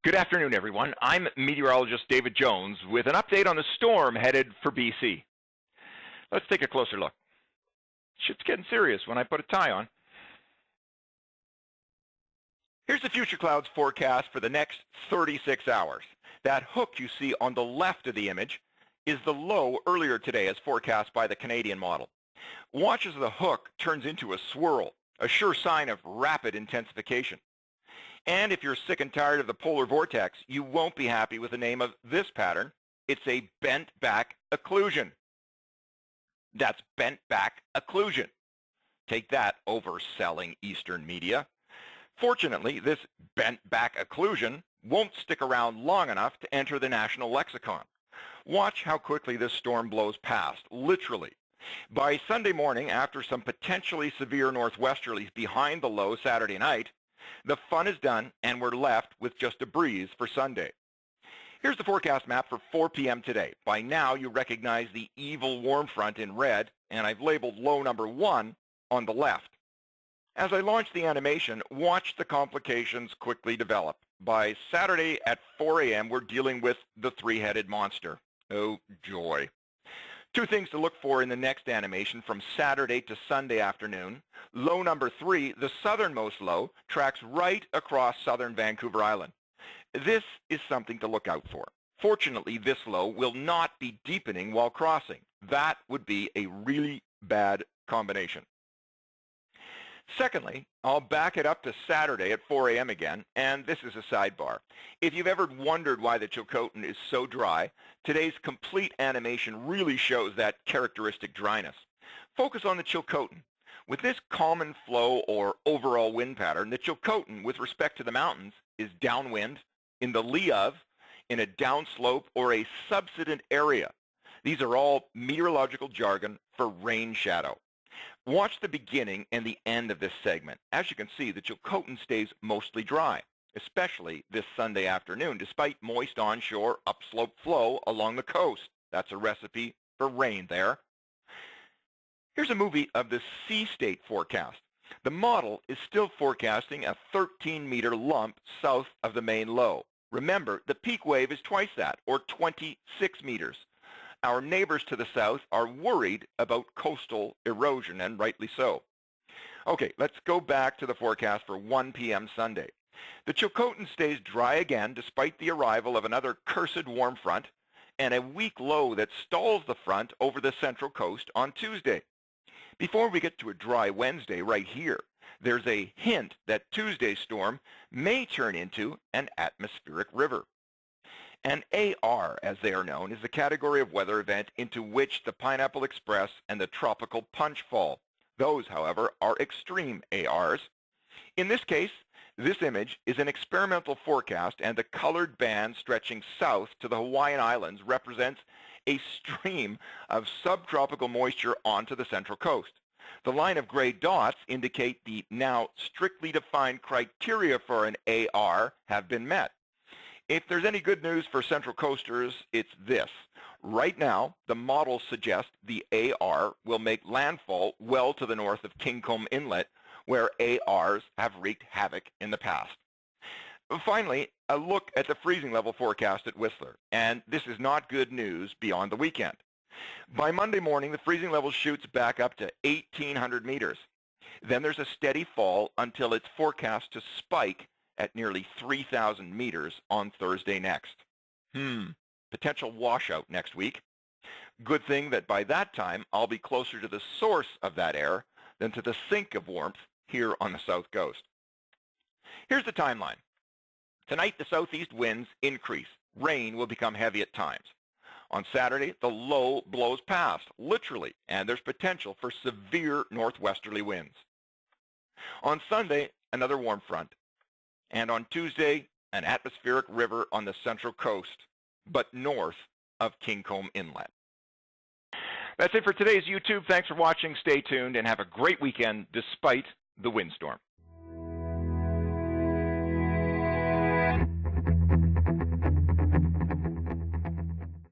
Good afternoon, everyone. I'm meteorologist David Jones with an update on the storm headed for BC. Let's take a closer look. Shit's getting serious when I put a tie on. Here's the Future Clouds forecast for the next 36 hours. That hook you see on the left of the image is the low earlier today as forecast by the Canadian model. Watch as the hook turns into a swirl, a sure sign of rapid intensification. And if you're sick and tired of the polar vortex, you won't be happy with the name of this pattern. It's a bent back occlusion. That's bent back occlusion. Take that, overselling Eastern media. Fortunately, this bent back occlusion won't stick around long enough to enter the national lexicon. Watch how quickly this storm blows past, literally. By Sunday morning, after some potentially severe northwesterlies behind the low Saturday night, the fun is done, and we're left with just a breeze for Sunday. Here's the forecast map for 4 p.m. today. By now, you recognize the evil warm front in red, and I've labeled low number 1 on the left. As I launch the animation, watch the complications quickly develop. By Saturday at 4 a.m., we're dealing with the three-headed monster. Oh, joy. Two things to look for in the next animation from Saturday to Sunday afternoon. Low number 3, the southernmost low, tracks right across southern Vancouver Island. This is something to look out for. Fortunately, this low will not be deepening while crossing. That would be a really bad combination. Secondly, I'll back it up to Saturday at 4 a.m. again, and this is a sidebar. If you've ever wondered why the Chilcotin is so dry, today's complete animation really shows that characteristic dryness. Focus on the Chilcotin. With this common flow or overall wind pattern, the Chilcotin, with respect to the mountains, is downwind, in the lee of, in a downslope, or a subsident area. These are all meteorological jargon for rain shadow. Watch the beginning and the end of this segment. As you can see, the Chilcotin stays mostly dry, especially this Sunday afternoon, despite moist onshore upslope flow along the coast. That's a recipe for rain there. Here's a movie of the sea state forecast. The model is still forecasting a 13-meter lump south of the main low. Remember, the peak wave is twice that, or 26 meters. Our neighbors to the south are worried about coastal erosion, and rightly so. Okay, let's go back to the forecast for 1 p.m. Sunday. The Chilcotin stays dry again despite the arrival of another cursed warm front and a weak low that stalls the front over the central coast on Tuesday. Before we get to a dry Wednesday right here, there's a hint that Tuesday's storm may turn into an atmospheric river. An AR, as they are known, is the category of weather event into which the Pineapple Express and the Tropical Punch fall. Those, however, are extreme ARs. In this case, this image is an experimental forecast, and the colored band stretching south to the Hawaiian Islands represents a stream of subtropical moisture onto the central coast. The line of gray dots indicate the now strictly defined criteria for an AR have been met. If there's any good news for Central Coasters, it's this. Right now, the models suggest the AR will make landfall well to the north of Kincombe Inlet, where ARs have wreaked havoc in the past. Finally, a look at the freezing level forecast at Whistler, and this is not good news beyond the weekend. By Monday morning, the freezing level shoots back up to 1,800 meters. Then there's a steady fall until it's forecast to spike at nearly 3,000 meters on Thursday next. Potential washout next week. Good thing that by that time, I'll be closer to the source of that air than to the sink of warmth here on the south coast. Here's the timeline. Tonight, the southeast winds increase. Rain will become heavy at times. On Saturday, the low blows past, literally, and there's potential for severe northwesterly winds. On Sunday, another warm front. And on Tuesday, an atmospheric river on the central coast, but north of Kincombe Inlet. That's it for today's YouTube. Thanks for watching. Stay tuned and have a great weekend despite the windstorm.